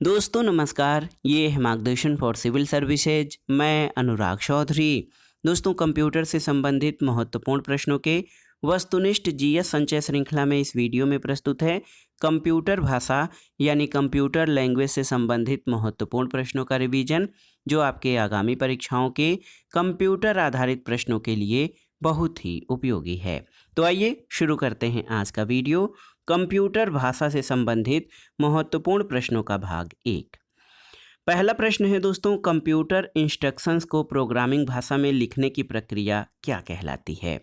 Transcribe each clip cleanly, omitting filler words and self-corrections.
दोस्तों नमस्कार, ये है मार्गदर्शन फॉर सिविल सर्विसेज। मैं अनुराग चौधरी। दोस्तों कंप्यूटर से संबंधित महत्वपूर्ण प्रश्नों के वस्तुनिष्ठ जीएस संचय श्रृंखला में इस वीडियो में प्रस्तुत है कंप्यूटर भाषा यानी कंप्यूटर लैंग्वेज से संबंधित महत्वपूर्ण प्रश्नों का रिवीजन, जो आपके आगामी परीक्षाओं के कंप्यूटर आधारित प्रश्नों के लिए बहुत ही उपयोगी है। तो आइए शुरू करते हैं आज का वीडियो। कंप्यूटर भाषा से संबंधित महत्वपूर्ण प्रश्नों का भाग 1। पहला प्रश्न है दोस्तों, कंप्यूटर इंस्ट्रक्शंस को प्रोग्रामिंग भाषा में लिखने की प्रक्रिया क्या कहलाती है?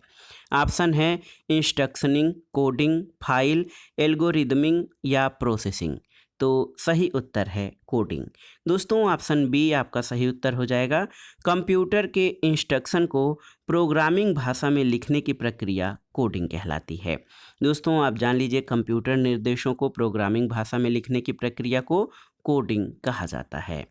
ऑप्शन है इंस्ट्रक्शनिंग, कोडिंग, फाइल, एल्गोरिदमिंग या प्रोसेसिंग। तो सही उत्तर है कोडिंग। दोस्तों ऑप्शन बी आपका सही उत्तर हो जाएगा। कंप्यूटर के इंस्ट्रक्शन को प्रोग्रामिंग भाषा में लिखने की प्रक्रिया कोडिंग कहलाती है। दोस्तों आप जान लीजिए, कंप्यूटर निर्देशों को प्रोग्रामिंग भाषा में लिखने की प्रक्रिया को कोडिंग कहा जाता है।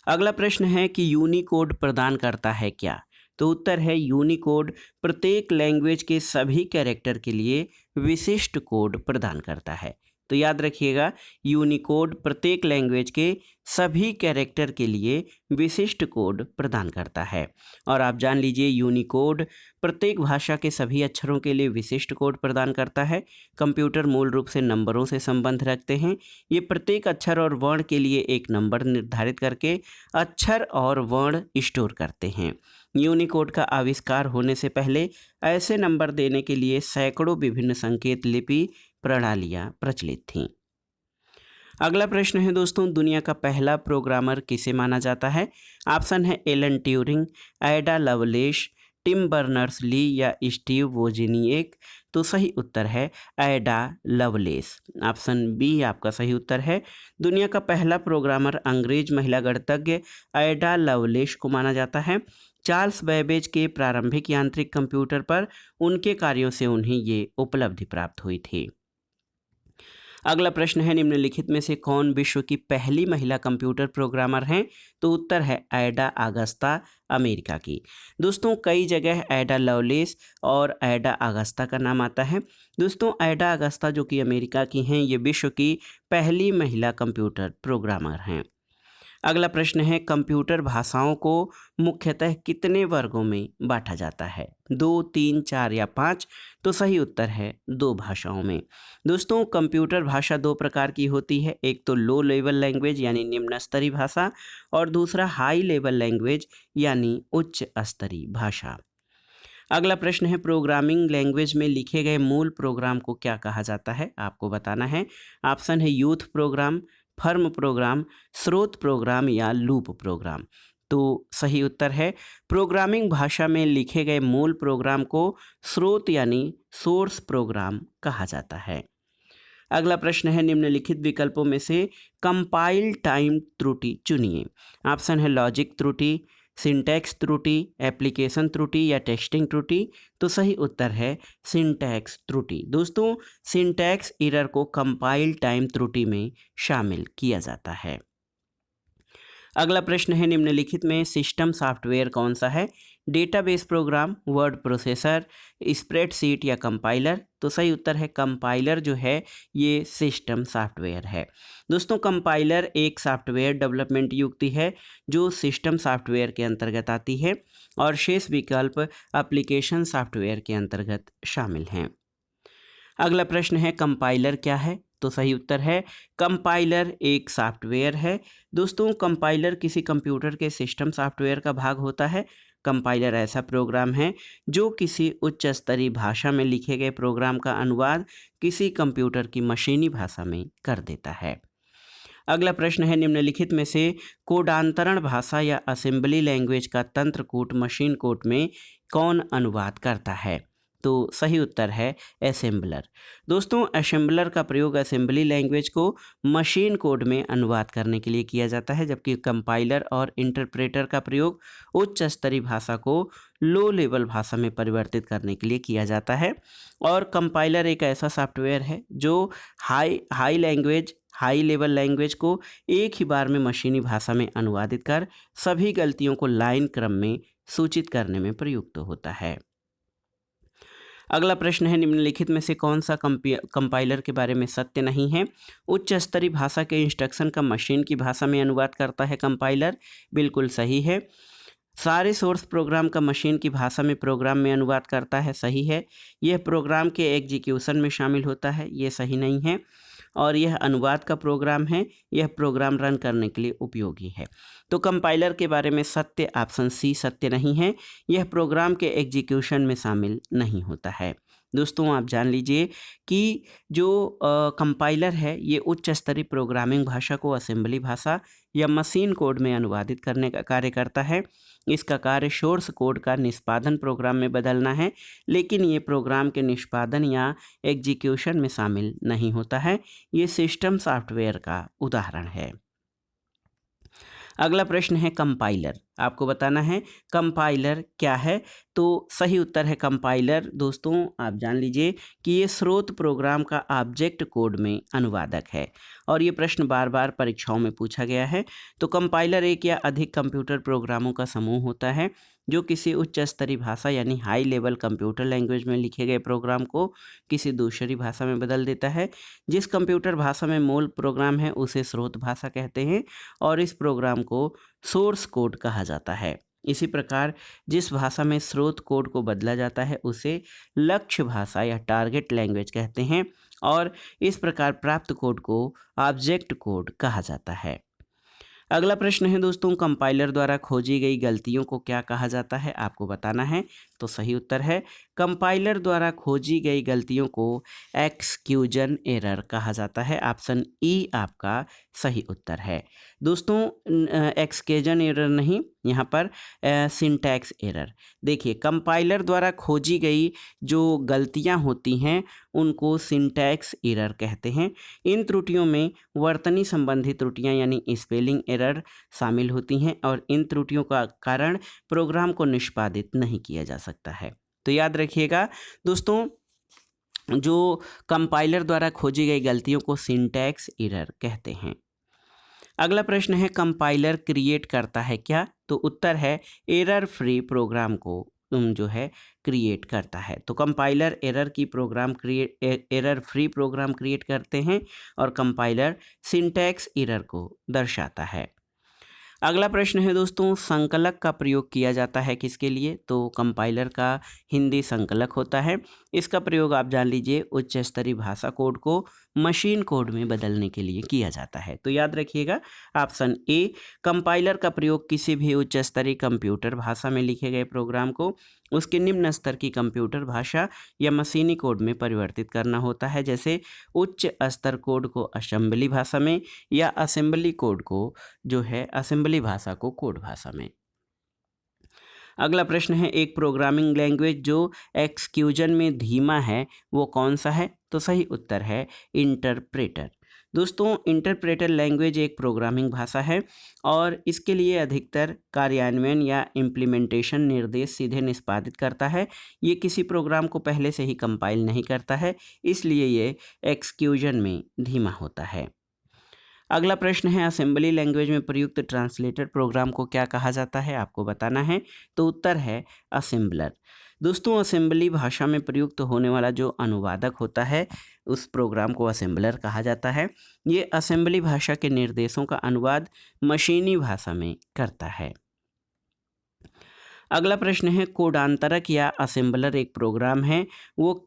अगला प्रश्न है कि यूनिकोड प्रदान करता है क्या? तो उत्तर है यूनिकोड प्रत्येक लैंग्वेज के सभी कैरेक्टर के लिए विशिष्ट कोड प्रदान करता है। तो याद रखिएगा, यूनिकोड प्रत्येक लैंग्वेज के सभी कैरेक्टर के लिए विशिष्ट कोड प्रदान करता है। और आप जान लीजिए, यूनिकोड प्रत्येक भाषा के सभी अक्षरों के लिए विशिष्ट कोड प्रदान करता है। कंप्यूटर मूल रूप से नंबरों से संबंध रखते हैं। ये प्रत्येक अक्षर और वर्ण के लिए एक नंबर निर्धारित करके अक्षर और वर्ण स्टोर करते हैं। यूनिकोड का आविष्कार होने से पहले ऐसे नंबर देने के लिए सैकड़ों विभिन्न संकेत लिपि प्रणालियां प्रचलित थीं। अगला प्रश्न है दोस्तों, दुनिया का पहला प्रोग्रामर किसे माना जाता है? ऑप्शन है एलन ट्यूरिंग, एडा लवलेश, टिम बर्नर्स ली या स्टीव वोजिनिएक। तो सही उत्तर है एडा लवलेस। ऑप्शन बी आपका सही उत्तर है। दुनिया का पहला प्रोग्रामर अंग्रेज महिला गणितज्ञ एडा लवलेस को माना जाता है। चार्ल्स बैबेज के प्रारंभिक यांत्रिक कंप्यूटर पर उनके कार्यों से उन्हें ये उपलब्धि प्राप्त हुई थी। अगला प्रश्न है, निम्नलिखित में से कौन विश्व की पहली महिला कंप्यूटर प्रोग्रामर हैं? तो उत्तर है एडा अगस्ता, अमेरिका की। दोस्तों कई जगह एडा लवलेस और एडा अगस्ता का नाम आता है। दोस्तों एडा अगस्ता जो कि अमेरिका की हैं, ये विश्व की पहली महिला कंप्यूटर प्रोग्रामर हैं। अगला प्रश्न है, कंप्यूटर भाषाओं को मुख्यतः कितने वर्गों में बांटा जाता है? 2, 3, 4 या 5? तो सही उत्तर है 2 भाषाओं में। दोस्तों कंप्यूटर भाषा 2 प्रकार की होती है। एक तो लो लेवल लैंग्वेज यानी निम्न स्तरीय भाषा, और दूसरा हाई लेवल लैंग्वेज यानी उच्च स्तरीय भाषा। अगला प्रश्न है, प्रोग्रामिंग लैंग्वेज में लिखे गए मूल प्रोग्राम को क्या कहा जाता है? आपको बताना है। ऑप्शन है यूथ प्रोग्राम, फर्म प्रोग्राम, स्रोत प्रोग्राम या लूप प्रोग्राम। तो सही उत्तर है प्रोग्रामिंग भाषा में लिखे गए मूल प्रोग्राम को स्रोत यानी सोर्स प्रोग्राम कहा जाता है। अगला प्रश्न है, निम्नलिखित विकल्पों में से कंपाइल टाइम त्रुटि चुनिए। ऑप्शन है लॉजिक त्रुटि, सिंटैक्स त्रुटि, एप्लीकेशन त्रुटि या टेक्स्टिंग त्रुटि। तो सही उत्तर है सिंटैक्स त्रुटि। दोस्तों सिंटैक्स एरर को कंपाइल टाइम त्रुटि में शामिल किया जाता है। अगला प्रश्न है, निम्नलिखित में सिस्टम सॉफ्टवेयर कौन सा है? Database program, word processor, spreadsheet या कंपाइलर। तो सही उत्तर है कंपाइलर जो है ये सिस्टम सॉफ्टवेयर है। दोस्तों कंपाइलर एक सॉफ्टवेयर डेवलपमेंट युक्ति है जो सिस्टम सॉफ्टवेयर के अंतर्गत आती है, और शेष विकल्प एप्लीकेशन सॉफ्टवेयर के अंतर्गत शामिल हैं। अगला प्रश्न है, कंपाइलर क्या है? तो सही उत्तर है कंपाइलर एक सॉफ्टवेयर है। दोस्तों कंपाइलर किसी कंप्यूटर के सिस्टम सॉफ्टवेयर का भाग होता है। कंपाइलर ऐसा प्रोग्राम है जो किसी उच्च स्तरीय भाषा में लिखे गए प्रोग्राम का अनुवाद किसी कंप्यूटर की मशीनी भाषा में कर देता है। अगला प्रश्न है, निम्नलिखित में से कोडांतरण भाषा या असेंबली लैंग्वेज का तंत्रकूट मशीन कोड में कौन अनुवाद करता है? तो सही उत्तर है असेंबलर। दोस्तों असेंबलर का प्रयोग असेंबली लैंग्वेज को मशीन कोड में अनुवाद करने के लिए किया जाता है, जबकि कंपाइलर और इंटरप्रेटर का प्रयोग उच्च स्तरीय भाषा को लो लेवल भाषा में परिवर्तित करने के लिए किया जाता है। और कंपाइलर एक ऐसा सॉफ्टवेयर है जो हाई लेवल लैंग्वेज को एक ही बार में मशीनी भाषा में अनुवादित कर सभी गलतियों को लाइन क्रम में सूचित करने में प्रयुक्त होता है। अगला प्रश्न है, निम्नलिखित में से कौन सा कंपाइलर के बारे में सत्य नहीं है? उच्च स्तरीय भाषा के इंस्ट्रक्शन का मशीन की भाषा में अनुवाद करता है कंपाइलर, बिल्कुल सही है। सारे सोर्स प्रोग्राम का मशीन की भाषा में प्रोग्राम में अनुवाद करता है, सही है। यह प्रोग्राम के एग्जीक्यूशन में शामिल होता है, ये सही नहीं है। और यह अनुवाद का प्रोग्राम है, यह प्रोग्राम रन करने के लिए उपयोगी है। तो कंपाइलर के बारे में सत्य ऑप्शन सी सत्य नहीं है, यह प्रोग्राम के एग्जीक्यूशन में शामिल नहीं होता है। दोस्तों आप जान लीजिए कि जो कंपाइलर है ये उच्च स्तरीय प्रोग्रामिंग भाषा को असेंबली भाषा या मशीन कोड में अनुवादित करने का कार्य करता है। इसका कार्य सोर्स कोड का निष्पादन प्रोग्राम में बदलना है, लेकिन ये प्रोग्राम के निष्पादन या एग्जीक्यूशन में शामिल नहीं होता है। ये सिस्टम सॉफ्टवेयर का उदाहरण है। अगला प्रश्न है कंपाइलर, आपको बताना है कंपाइलर क्या है। तो सही उत्तर है कंपाइलर। दोस्तों आप जान लीजिए कि ये स्रोत प्रोग्राम का ऑब्जेक्ट कोड में अनुवादक है और ये प्रश्न बार बार परीक्षाओं में पूछा गया है। तो कंपाइलर एक या अधिक कंप्यूटर प्रोग्रामों का समूह होता है जो किसी उच्च स्तरीय भाषा यानी हाई लेवल कंप्यूटर लैंग्वेज में लिखे गए प्रोग्राम को किसी दूसरी भाषा में बदल देता है। जिस कंप्यूटर भाषा में मूल प्रोग्राम है उसे स्रोत भाषा कहते हैं और इस प्रोग्राम को सोर्स कोड कहा जाता है। इसी प्रकार जिस भाषा में स्रोत कोड को बदला जाता है उसे लक्ष्य भाषा या टारगेट लैंग्वेज कहते हैं और इस प्रकार प्राप्त कोड को ऑब्जेक्ट कोड कहा जाता है। अगला प्रश्न है दोस्तों, कंपाइलर द्वारा खोजी गई गलतियों को क्या कहा जाता है, आपको बताना है। तो सही उत्तर है कंपाइलर द्वारा खोजी गई गलतियों को एक्सक्यूजन एरर कहा जाता है। ऑप्शन ई आपका सही उत्तर है। दोस्तों एक्सक्यूजन एरर नहीं, यहाँ पर सिंटैक्स एरर। देखिए कंपाइलर द्वारा खोजी गई जो गलतियाँ होती हैं उनको सिंटैक्स एरर कहते हैं। इन त्रुटियों में वर्तनी संबंधी त्रुटियां यानी स्पेलिंग एरर शामिल होती हैं और इन त्रुटियों का कारण प्रोग्राम को निष्पादित नहीं किया जा सकता है। तो याद रखिएगा दोस्तों, जो कंपाइलर द्वारा खोजी गई गलतियों को सिंटैक्स एरर कहते हैं। अगला प्रश्न है कंपाइलर क्रिएट करता है क्या? तो उत्तर है एरर फ्री प्रोग्राम को जो है क्रिएट करता है। तो compiler error free program create करते हैं और कंपाइलर सिंटैक्स एरर को दर्शाता है। अगला प्रश्न है दोस्तों, संकलक का प्रयोग किया जाता है किसके लिए? तो कंपाइलर का हिंदी संकलक होता है। इसका प्रयोग आप जान लीजिए उच्च स्तरीय भाषा कोड को मशीन कोड में बदलने के लिए किया जाता है। तो याद रखिएगा ऑप्शन ए, कंपाइलर का प्रयोग किसी भी उच्च स्तरीय कंप्यूटर भाषा में लिखे गए प्रोग्राम को उसके निम्न स्तर की कंप्यूटर भाषा या मशीनी कोड में परिवर्तित करना होता है, जैसे उच्च स्तर कोड को असेंबली भाषा में या असेंबली कोड को जो है असेंबली भाषा को कोड भाषा में। अगला प्रश्न है एक प्रोग्रामिंग लैंग्वेज जो एक्सक्यूजन में धीमा है वो कौन सा है? तो सही उत्तर है इंटरप्रेटर। दोस्तों इंटरप्रेटर लैंग्वेज एक प्रोग्रामिंग भाषा है और इसके लिए अधिकतर कार्यान्वयन या इम्प्लीमेंटेशन निर्देश सीधे निष्पादित करता है। ये किसी प्रोग्राम को पहले से ही कंपाइल नहीं करता है, इसलिए ये एक्सक्यूजन में धीमा होता है। अगला प्रश्न है असेंबली लैंग्वेज में प्रयुक्त ट्रांसलेटर प्रोग्राम को क्या कहा जाता है, आपको बताना है। तो उत्तर है असेंबलर। दोस्तों असेंबली भाषा में प्रयुक्त होने वाला जो अनुवादक होता है उस प्रोग्राम को असेंबलर कहा जाता है। ये असेंबली भाषा के निर्देशों का अनुवाद मशीनी भाषा में करता है। अगला प्रश्न है कोडांतरक या असेंबलर एक प्रोग्राम है, वो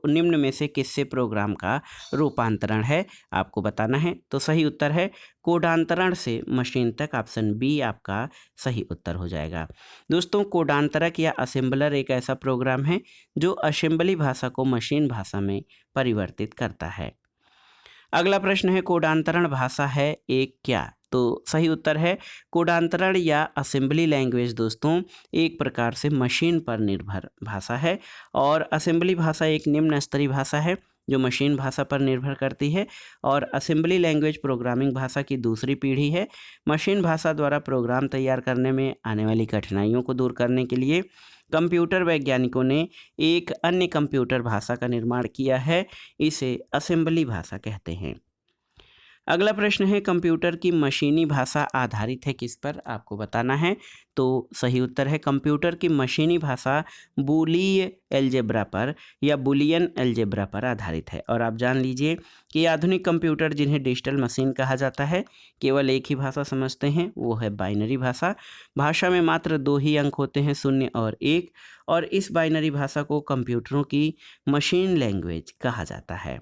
निम्न में से किससे प्रोग्राम का रूपांतरण है, आपको बताना है। तो सही उत्तर है कोडांतरण से मशीन तक। ऑप्शन बी आपका सही उत्तर हो जाएगा। दोस्तों कोडांतरक या असेंबलर एक ऐसा प्रोग्राम है जो असेंबली भाषा को मशीन भाषा में परिवर्तित करता है। अगला प्रश्न है कोडांतरण भाषा है एक क्या? तो सही उत्तर है कोडांतरण या असेंबली लैंग्वेज दोस्तों एक प्रकार से मशीन पर निर्भर भाषा है और असेंबली भाषा एक निम्न स्तरीय भाषा है जो मशीन भाषा पर निर्भर करती है और असेंबली लैंग्वेज प्रोग्रामिंग भाषा की दूसरी पीढ़ी है। मशीन भाषा द्वारा प्रोग्राम तैयार करने में आने वाली कठिनाइयों को दूर करने के लिए कंप्यूटर वैज्ञानिकों ने एक अन्य कंप्यूटर भाषा का निर्माण किया है, इसे असेंबली भाषा कहते हैं। अगला प्रश्न है कंप्यूटर की मशीनी भाषा आधारित है किस पर, आपको बताना है। तो सही उत्तर है कंप्यूटर की मशीनी भाषा बूलीय एल्जेब्रा पर या बुलियन एल्जेब्रा पर आधारित है। और आप जान लीजिए कि आधुनिक कंप्यूटर जिन्हें डिजिटल मशीन कहा जाता है केवल एक ही भाषा समझते हैं, वो है बाइनरी भाषा। भाषा में मात्र 2 ही अंक होते हैं, 0 और 1, और इस बाइनरी भाषा को कंप्यूटरों की मशीन लैंग्वेज कहा जाता है।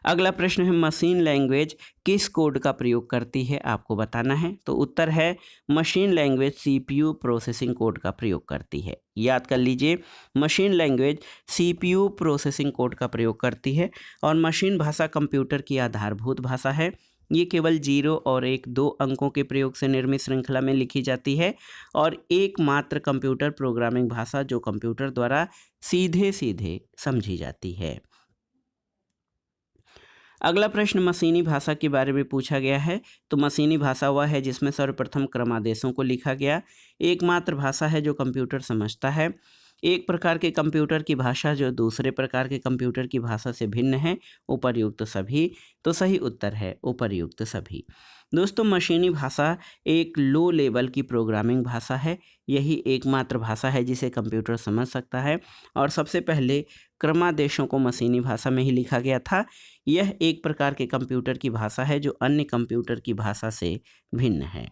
अगला प्रश्न है मशीन लैंग्वेज किस कोड का प्रयोग करती है, आपको बताना है। तो उत्तर है machine language CPU processing code का प्रयोग करती है। याद कर लीजिए, machine language CPU processing code का प्रयोग करती है। और मशीन भाषा कंप्यूटर की आधारभूत भाषा है। ये केवल 0 और 1 2 अंकों के प्रयोग से निर्मित श्रृंखला में लिखी जाती है और एकमात्र कंप्यूटर प्रोग्रामिंग भाषा जो कंप्यूटर द्वारा सीधे सीधे समझी जाती है। अगला प्रश्न मशीनी भाषा के बारे में पूछा गया है। तो मशीनी भाषा वह है जिसमें सर्वप्रथम क्रमादेशों को लिखा गया, एकमात्र भाषा है जो कंप्यूटर समझता है, एक प्रकार के कंप्यूटर की भाषा जो दूसरे प्रकार के कंप्यूटर की भाषा से भिन्न है, उपर्युक्त सभी। तो सही उत्तर है उपर्युक्त सभी। दोस्तों मशीनी भाषा एक लो लेवल की प्रोग्रामिंग भाषा है। यही एकमात्र भाषा है जिसे कंप्यूटर समझ सकता है और सबसे पहले क्रमादेशों को मशीनी भाषा में ही लिखा गया था। यह एक प्रकार के कंप्यूटर की भाषा है जो अन्य कंप्यूटर की भाषा से भिन्न है।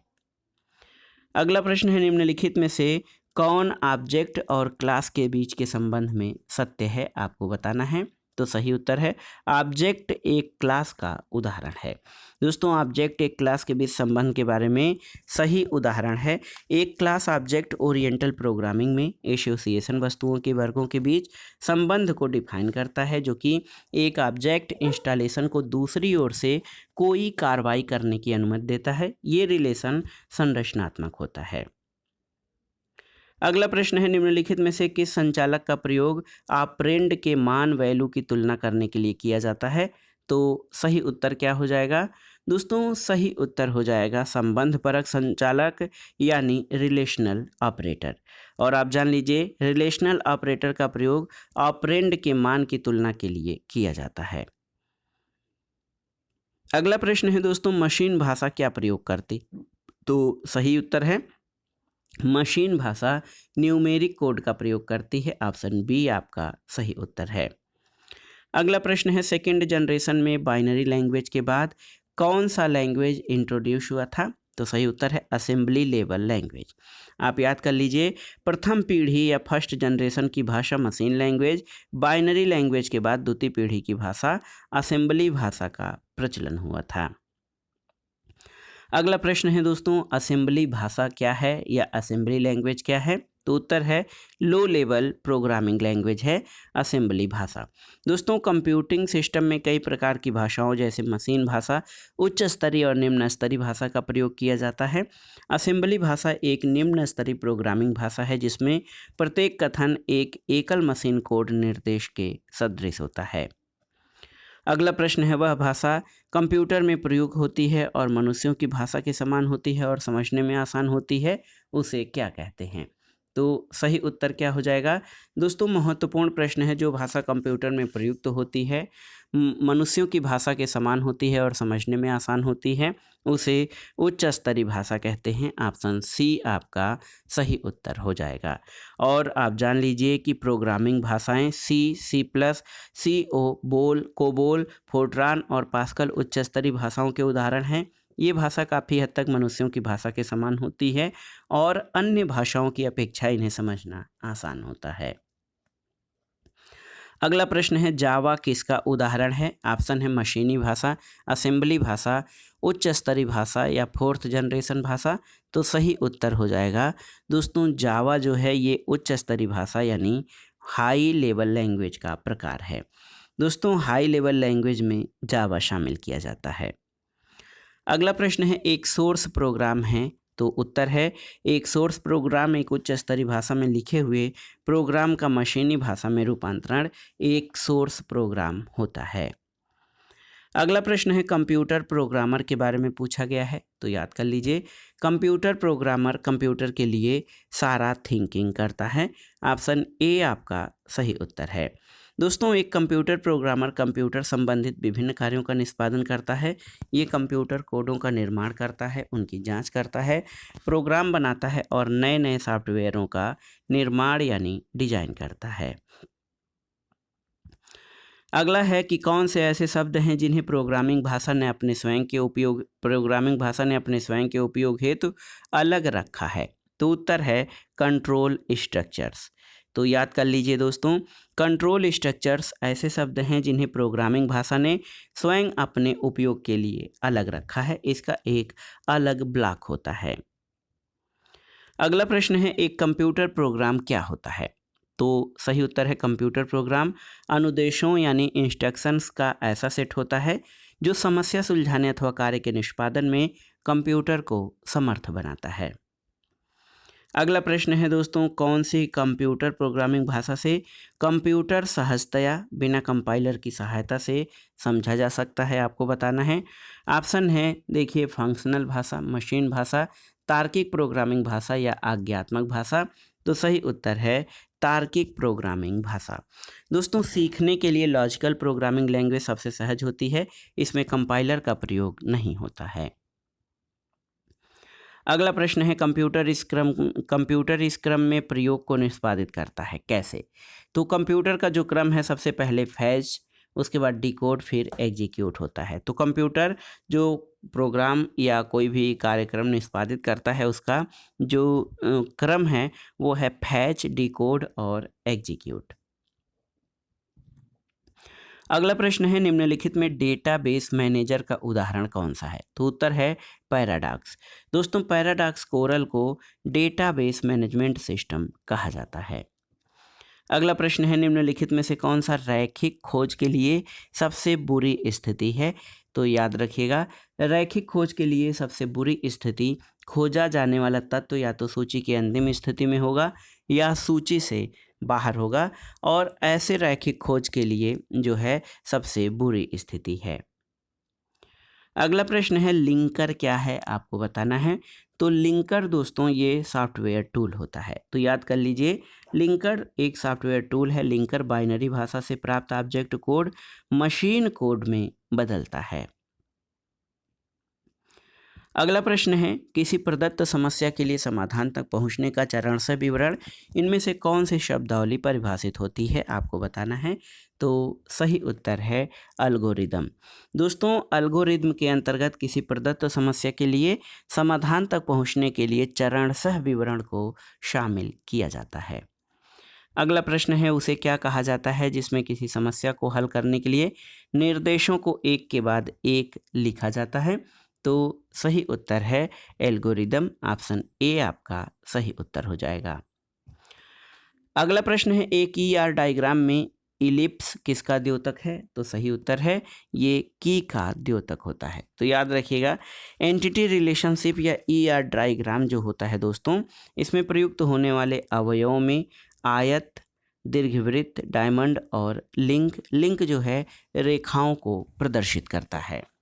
अगला प्रश्न है निम्नलिखित में से कौन ऑब्जेक्ट और क्लास के बीच के संबंध में सत्य है, आपको बताना है। तो सही उत्तर है ऑब्जेक्ट एक क्लास का उदाहरण है। दोस्तों ऑब्जेक्ट एक क्लास के बीच संबंध के बारे में सही उदाहरण है एक क्लास ऑब्जेक्ट ओरिएंटल प्रोग्रामिंग में एसोसिएशन वस्तुओं के वर्गों के बीच संबंध को डिफाइन करता है, जो कि एक ऑब्जेक्ट इंस्टॉलेशन को दूसरी ओर से कोई कार्रवाई करने की अनुमति देता है। ये रिलेशन संरचनात्मक होता है। अगला प्रश्न है निम्नलिखित में से किस संचालक का प्रयोग ऑपरेंड के मान वैल्यू की तुलना करने के लिए किया जाता है। तो सही उत्तर क्या हो जाएगा दोस्तों, सही उत्तर हो जाएगा संबंधपरक संचालक यानी रिलेशनल ऑपरेटर। और आप जान लीजिए रिलेशनल ऑपरेटर का प्रयोग ऑपरेंड के मान की तुलना के लिए किया जाता है। अगला प्रश्न है दोस्तों मशीन भाषा क्या प्रयोग करती। तो सही उत्तर है मशीन भाषा न्यूमेरिक कोड का प्रयोग करती है। ऑप्शन बी आपका सही उत्तर है। अगला प्रश्न है सेकेंड जनरेशन में बाइनरी लैंग्वेज के बाद कौन सा लैंग्वेज इंट्रोड्यूस हुआ था। तो सही उत्तर है असेंबली लेवल लैंग्वेज। आप याद कर लीजिए प्रथम पीढ़ी या फर्स्ट जनरेशन की भाषा मशीन लैंग्वेज, बाइनरी लैंग्वेज के बाद द्वितीय पीढ़ी की भाषा असेंबली भाषा का प्रचलन हुआ था। अगला प्रश्न है दोस्तों असेंबली भाषा क्या है या असेंबली लैंग्वेज क्या है। तो उत्तर है लो लेवल प्रोग्रामिंग लैंग्वेज है असेंबली भाषा। दोस्तों कंप्यूटिंग सिस्टम में कई प्रकार की भाषाओं जैसे मशीन भाषा, उच्च स्तरीय और निम्न स्तरीय भाषा का प्रयोग किया जाता है। असेंबली भाषा एक निम्न स्तरीय प्रोग्रामिंग भाषा है जिसमें प्रत्येक कथन एक एकल मशीन कोड निर्देश के सदृश होता है। अगला प्रश्न है वह भाषा कंप्यूटर में प्रयोग होती है और मनुष्यों की भाषा के समान होती है और समझने में आसान होती है, उसे क्या कहते हैं। तो सही उत्तर क्या हो जाएगा दोस्तों, महत्वपूर्ण प्रश्न है जो भाषा कंप्यूटर में प्रयुक्त होती है, मनुष्यों की भाषा के समान होती है और समझने में आसान होती है, उसे उच्च स्तरीय भाषा कहते हैं। ऑप्शन सी आपका सही उत्तर हो जाएगा। और आप जान लीजिए कि प्रोग्रामिंग भाषाएं सी प्लस, बोल, कोबोल, फोर्ट्रान और पास्कल उच्च स्तरीय भाषाओं के उदाहरण हैं। ये भाषा काफ़ी हद तक मनुष्यों की भाषा के समान होती है और अन्य भाषाओं की अपेक्षा इन्हें समझना आसान होता है। अगला प्रश्न है जावा किसका उदाहरण है। ऑप्शन है मशीनी भाषा, असेंबली भाषा, उच्च स्तरीय भाषा या फोर्थ जनरेशन भाषा। तो सही उत्तर हो जाएगा दोस्तों जावा जो है ये उच्च स्तरीय भाषा यानी हाई लेवल लैंग्वेज का प्रकार है। दोस्तों हाई लेवल लैंग्वेज में जावा शामिल किया जाता है। अगला प्रश्न है एक सोर्स प्रोग्राम है। तो उत्तर है एक सोर्स प्रोग्राम एक उच्च स्तरीय भाषा में लिखे हुए प्रोग्राम का मशीनी भाषा में रूपांतरण एक सोर्स प्रोग्राम होता है। अगला प्रश्न है कंप्यूटर प्रोग्रामर के बारे में पूछा गया है। तो याद कर लीजिए कंप्यूटर प्रोग्रामर कंप्यूटर के लिए सारा थिंकिंग करता है। ऑप्शन ए आपका सही उत्तर है। दोस्तों, एक कंप्यूटर प्रोग्रामर कंप्यूटर संबंधित विभिन्न कार्यों का निष्पादन करता है। ये कंप्यूटर कोडों का निर्माण करता है, उनकी जांच करता है, प्रोग्राम बनाता है और नए नए सॉफ्टवेयरों का निर्माण यानी डिजाइन करता है। अगला है कि कौन से ऐसे शब्द हैं जिन्हें प्रोग्रामिंग भाषा ने अपने स्वयं के उपयोग हेतु अलग रखा है। तो उत्तर है कंट्रोल स्ट्रक्चर्स। तो याद कर लीजिए दोस्तों, कंट्रोल स्ट्रक्चर्स ऐसे शब्द हैं जिन्हें प्रोग्रामिंग भाषा ने स्वयं अपने उपयोग के लिए अलग रखा है। इसका एक अलग ब्लॉक होता है। अगला प्रश्न है, एक कंप्यूटर प्रोग्राम क्या होता है? तो सही उत्तर है कंप्यूटर प्रोग्राम अनुदेशों यानी इंस्ट्रक्शंस का ऐसा सेट होता है जो समस्या सुलझाने अथवा कार्य के निष्पादन में कंप्यूटर को समर्थ बनाता है। अगला प्रश्न है दोस्तों, कौन सी कंप्यूटर प्रोग्रामिंग भाषा से कंप्यूटर सहजतया बिना कंपाइलर की सहायता से समझा जा सकता है? आपको बताना है। ऑप्शन है, देखिए, फंक्शनल भाषा, मशीन भाषा, तार्किक प्रोग्रामिंग भाषा या आज्ञात्मक भाषा। तो सही उत्तर है तार्किक प्रोग्रामिंग भाषा। दोस्तों, सीखने के लिए लॉजिकल प्रोग्रामिंग लैंग्वेज सबसे सहज होती है, इसमें कंपाइलर का प्रयोग नहीं होता है। अगला प्रश्न है, कंप्यूटर इस क्रम में प्रयोग को निष्पादित करता है, कैसे? तो कंप्यूटर का जो क्रम है, सबसे पहले फैच, उसके बाद डिकोड, फिर एग्जीक्यूट होता है। तो कंप्यूटर जो प्रोग्राम या कोई भी कार्यक्रम निष्पादित करता है, उसका जो क्रम है वो है फैच, डिकोड और एग्जीक्यूट। अगला प्रश्न है, निम्नलिखित में डेटाबेस मैनेजर का उदाहरण कौन सा है? तो उत्तर है पैराडॉक्स। दोस्तों, पैराडॉक्स कोरल को डेटाबेस मैनेजमेंट सिस्टम कहा जाता है। अगला प्रश्न है, निम्नलिखित में से कौन सा रैखिक खोज के लिए सबसे बुरी स्थिति है? तो याद रखिएगा, रैखिक खोज के लिए सबसे बुरी स्थिति खोजा जाने वाला तत्व या तो सूची की अंतिम स्थिति में होगा या सूची से बाहर होगा, और ऐसे रैखिक खोज के लिए जो है सबसे बुरी स्थिति है। अगला प्रश्न है, लिंकर क्या है? आपको बताना है। तो लिंकर दोस्तों ये सॉफ्टवेयर टूल होता है। तो याद कर लीजिए, लिंकर एक सॉफ्टवेयर टूल है। लिंकर बाइनरी भाषा से प्राप्त ऑब्जेक्ट कोड मशीन कोड में बदलता है। अगला प्रश्न है, किसी प्रदत्त समस्या के लिए समाधान तक पहुंचने का चरणशः विवरण इनमें से कौन सी शब्दावली परिभाषित होती है? आपको बताना है। तो सही उत्तर है एल्गोरिदम। दोस्तों, एल्गोरिदम के अंतर्गत किसी प्रदत्त समस्या के लिए समाधान तक पहुंचने के लिए चरणशः विवरण को शामिल किया जाता है। अगला प्रश्न है, उसे क्या कहा जाता है जिसमें किसी समस्या को हल करने के लिए निर्देशों को एक के बाद एक लिखा जाता है? तो सही उत्तर है एल्गोरिदम। ऑप्शन ए आपका सही उत्तर हो जाएगा। अगला प्रश्न है, एक ER डायग्राम में इलिप्स किसका द्योतक है? तो सही उत्तर है ये की का द्योतक होता है। तो याद रखिएगा, एंटिटी रिलेशनशिप या ER डायग्राम जो होता है दोस्तों, इसमें प्रयुक्त होने वाले अवयवों में आयत, दीर्घवृत्त, डायमंड और लिंक जो है रेखाओं को प्रदर्शित करता है।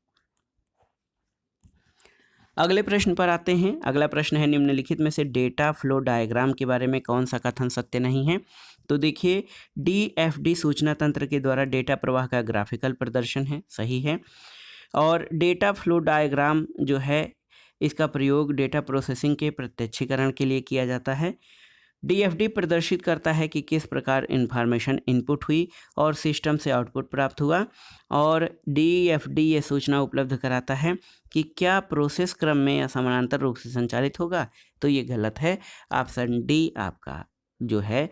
अगले प्रश्न पर आते हैं। अगला प्रश्न है, निम्नलिखित में से डेटा फ्लो डायग्राम के बारे में कौन सा कथन सत्य नहीं है? तो देखिए, DFD सूचना तंत्र के द्वारा डेटा प्रवाह का ग्राफिकल प्रदर्शन है, सही है। और डेटा फ्लो डायग्राम जो है, इसका प्रयोग डेटा प्रोसेसिंग के प्रत्यक्षीकरण के लिए किया जाता है। DFD प्रदर्शित करता है कि किस प्रकार इन्फॉर्मेशन इनपुट हुई और सिस्टम से आउटपुट प्राप्त हुआ, और DFD ये सूचना उपलब्ध कराता है कि क्या प्रोसेस क्रम में या समानांतर रूप से संचालित होगा। तो ये गलत है। ऑप्शन डी आपका जो है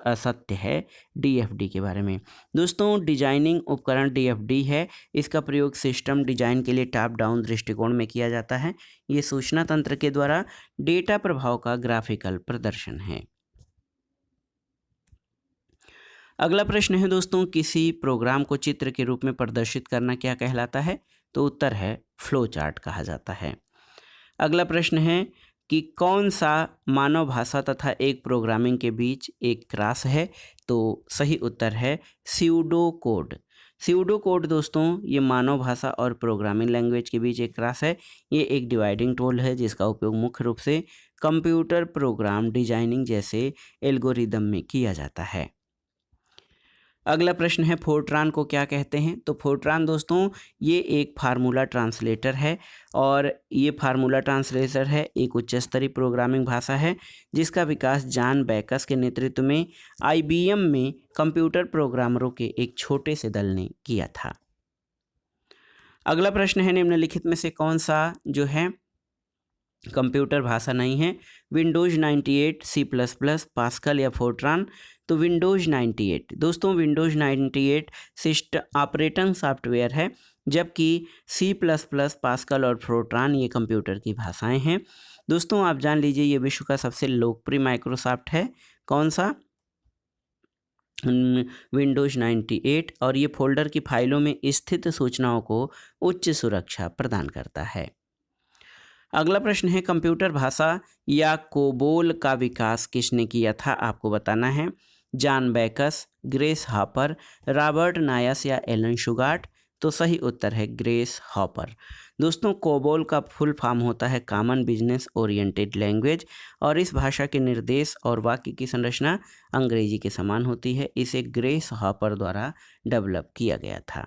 असत्य है DFD के बारे में। दोस्तों, डिजाइनिंग उपकरण DFD है। इसका प्रयोग सिस्टम डिजाइन के लिए टॉप डाउन दृष्टिकोण में किया जाता है। ये सूचना तंत्र के द्वारा डेटा प्रभाव का ग्राफिकल प्रदर्शन है। अगला प्रश्न है दोस्तों, किसी प्रोग्राम को चित्र के रूप में प्रदर्शित करना क्या कहलाता है? तो उत्तर है फ्लो चार्ट कहा जाता है। अगला प्रश्न है कि कौन सा मानव भाषा तथा एक प्रोग्रामिंग के बीच एक क्रॉस है? तो सही उत्तर है स्यूडो कोड। स्यूडो कोड दोस्तों ये मानव भाषा और प्रोग्रामिंग लैंग्वेज के बीच एक क्रॉस है। ये एक डिवाइडिंग टूल है जिसका उपयोग मुख्य रूप से कंप्यूटर प्रोग्राम डिजाइनिंग जैसे एल्गोरिदम में किया जाता है। अगला प्रश्न है फोर्ट्रान को क्या कहते हैं? तो फोर्ट्रान दोस्तों ये एक फार्मूला ट्रांसलेटर है और ये फार्मूला ट्रांसलेटर है एक उच्च स्तरीय प्रोग्रामिंग भाषा है जिसका विकास जॉन बैकस के नेतृत्व में आईबीएम में कंप्यूटर प्रोग्रामरों के एक छोटे से दल ने किया था। अगला प्रश्न है निम्नलिखित में से कौन सा जो है कंप्यूटर भाषा नहीं है? Windows 98, C plus plus, Pascal या फोर्ट्रान? तो विंडोज़ 98 दोस्तों, विंडोज़ 98 सिस्टम ऑपरेटिंग सॉफ्टवेयर है, जबकि सी प्लस प्लस, पास्कल और फोर्ट्रान ये कंप्यूटर की भाषाएं हैं। दोस्तों आप जान लीजिए ये विश्व का सबसे लोकप्रिय माइक्रोसॉफ्ट है, कौन सा? विंडोज़ 98, और ये फोल्डर की फाइलों में स्थित सूचनाओं को उच्च सुरक्षा प्रदान करता है। अगला प्रश्न है कंप्यूटर भाषा या कोबोल का विकास किसने किया था? आपको बताना है। John Bacchus, grace hopper, Robert nice या एलन शुगार्ट? तो सही उत्तर है ग्रेस हॉपर। दोस्तों कोबोल का फुल फॉर्म होता है कॉमन बिजनेस ओरिएंटेड लैंग्वेज और इस भाषा के निर्देश और वाक्य की संरचना अंग्रेजी के समान होती है। इसे ग्रेस हॉपर द्वारा डेवलप किया गया था।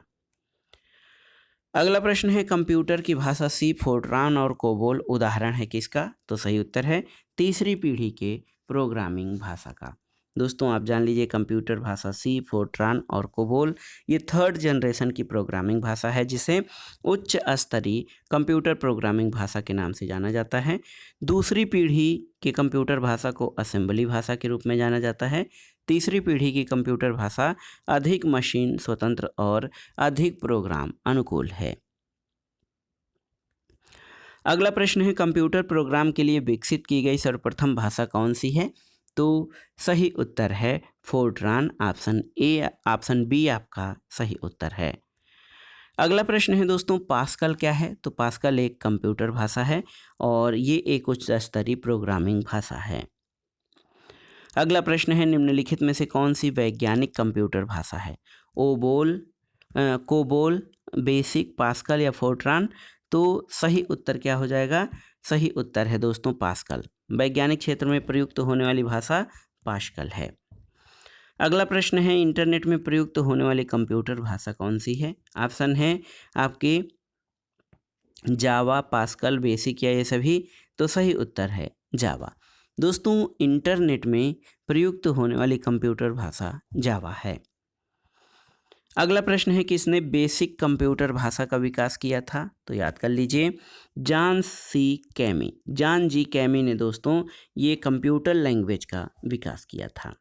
अगला प्रश्न है कंप्यूटर की भाषा सी, फोर्ट्रान और कोबोल उदाहरण है किसका? तो सही उत्तर है तीसरी पीढ़ी के प्रोग्रामिंग भाषा का। दोस्तों आप जान लीजिए कंप्यूटर भाषा सी, फोर्ट्रान और कोबोल ये थर्ड जनरेशन की प्रोग्रामिंग भाषा है जिसे उच्च स्तरीय कंप्यूटर प्रोग्रामिंग भाषा के नाम से जाना जाता है। दूसरी पीढ़ी की कंप्यूटर भाषा को असेंबली भाषा के रूप में जाना जाता है। तीसरी पीढ़ी की कंप्यूटर भाषा अधिक मशीन स्वतंत्र और अधिक प्रोग्राम अनुकूल है। अगला प्रश्न है कंप्यूटर प्रोग्राम के लिए विकसित की गई सर्वप्रथम भाषा कौन सी है? तो सही उत्तर है Fortran, option A, option B आपका सही उत्तर है। अगला प्रश्न है दोस्तों पास्कल क्या है? तो पास्कल एक कंप्यूटर भाषा है और ये एक उच्च स्तरीय प्रोग्रामिंग भाषा है। अगला प्रश्न है निम्नलिखित में से कौन सी वैज्ञानिक कंप्यूटर भाषा है? कोबोल, बेसिक, पास्कल या फोर्ट्रान? तो सही उत्तर क्या हो जाएगा? सही उत्तर है दोस्तों पास्कल। वैज्ञानिक क्षेत्र में प्रयुक्त होने वाली भाषा पास्कल है। अगला प्रश्न है इंटरनेट में प्रयुक्त होने वाली कंप्यूटर भाषा कौन सी है? ऑप्शन है आपके जावा, पास्कल, बेसिक या ये सभी? तो सही उत्तर है जावा। दोस्तों इंटरनेट में प्रयुक्त होने वाली कंप्यूटर भाषा जावा है। अगला प्रश्न है किसने बेसिक कंप्यूटर भाषा का विकास किया था? तो याद कर लीजिए जॉन जी कैमी ने दोस्तों ये कंप्यूटर लैंग्वेज का विकास किया था।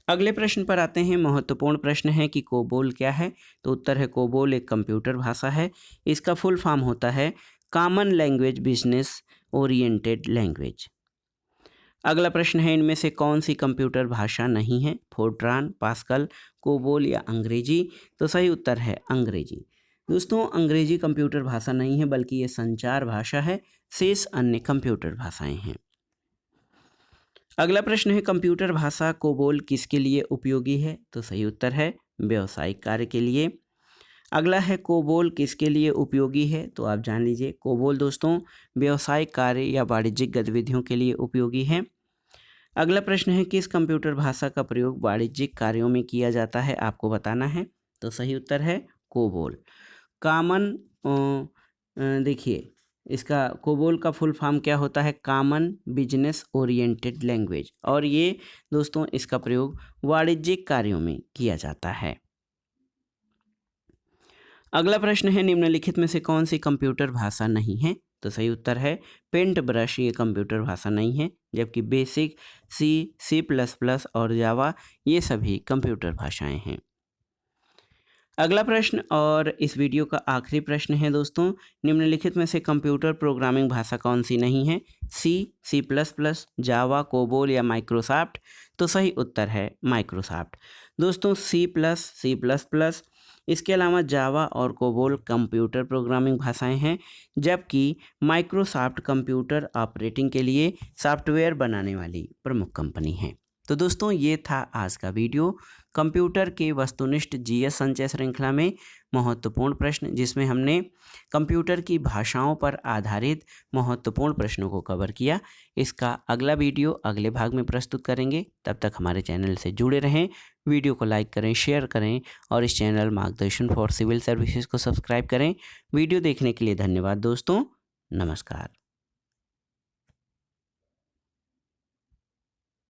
अगले प्रश्न पर आते हैं। महत्वपूर्ण प्रश्न है कि कोबोल क्या है? तो उत्तर है कोबोल एक कंप्यूटर भाषा है। इसका फुल फॉर्म होता है common language business oriented language. अगला प्रश्न है इनमें से कौन सी कंप्यूटर भाषा नहीं है? फोर्ट्रान, पास्कल, कोबोल या अंग्रेजी? तो सही उत्तर है अंग्रेजी। दोस्तों अंग्रेजी कंप्यूटर भाषा नहीं है बल्कि ये संचार भाषा है, शेष अन्य कंप्यूटर भाषाएं हैं। अगला प्रश्न है कंप्यूटर भाषा कोबोल किसके लिए उपयोगी है? तो सही उत्तर है व्यावसायिक कार्य के लिए। अगला है कोबोल किसके लिए उपयोगी है? तो आप जान लीजिए कोबोल दोस्तों व्यावसायिक कार्य या वाणिज्यिक गतिविधियों के लिए उपयोगी है। अगला प्रश्न है किस कंप्यूटर भाषा का प्रयोग वाणिज्यिक कार्यों में किया जाता है? आपको बताना है। तो सही उत्तर है कोबोल। कॉमन देखिए इसका कोबोल का फुल फॉर्म क्या होता है? कॉमन बिजनेस ओरिएंटेड लैंग्वेज, और ये दोस्तों इसका प्रयोग वाणिज्यिक कार्यों में किया जाता है। अगला प्रश्न है निम्नलिखित में से कौन सी कंप्यूटर भाषा नहीं है? तो सही उत्तर है पेंट ब्रश ये कंप्यूटर भाषा नहीं है, जबकि बेसिक, सी, सी प्लस प्लस और जावा ये सभी कंप्यूटर भाषाएं हैं। अगला प्रश्न और इस वीडियो का आखिरी प्रश्न है दोस्तों निम्नलिखित में से कंप्यूटर प्रोग्रामिंग भाषा कौन सी नहीं है? सी, सी प्लस प्लस, जावा, कोबोल या माइक्रोसॉफ्ट? तो सही उत्तर है माइक्रोसॉफ्ट। दोस्तों सी प्लस प्लस इसके अलावा जावा और कोबोल कंप्यूटर प्रोग्रामिंग भाषाएं हैं, जबकि माइक्रोसॉफ्ट कंप्यूटर ऑपरेटिंग के लिए सॉफ्टवेयर बनाने वाली प्रमुख कंपनी है। तो दोस्तों ये था आज का वीडियो कंप्यूटर के वस्तुनिष्ठ जीएस संचय श्रृंखला में महत्वपूर्ण प्रश्न, जिसमें हमने कंप्यूटर की भाषाओं पर आधारित महत्वपूर्ण प्रश्नों को कवर किया। इसका अगला वीडियो अगले भाग में प्रस्तुत करेंगे। तब तक हमारे चैनल से जुड़े रहें, वीडियो को लाइक करें, शेयर करें और इस चैनल मार्गदर्शन फॉर सिविल सर्विसेज को सब्सक्राइब करें। वीडियो देखने के लिए धन्यवाद दोस्तों। नमस्कार।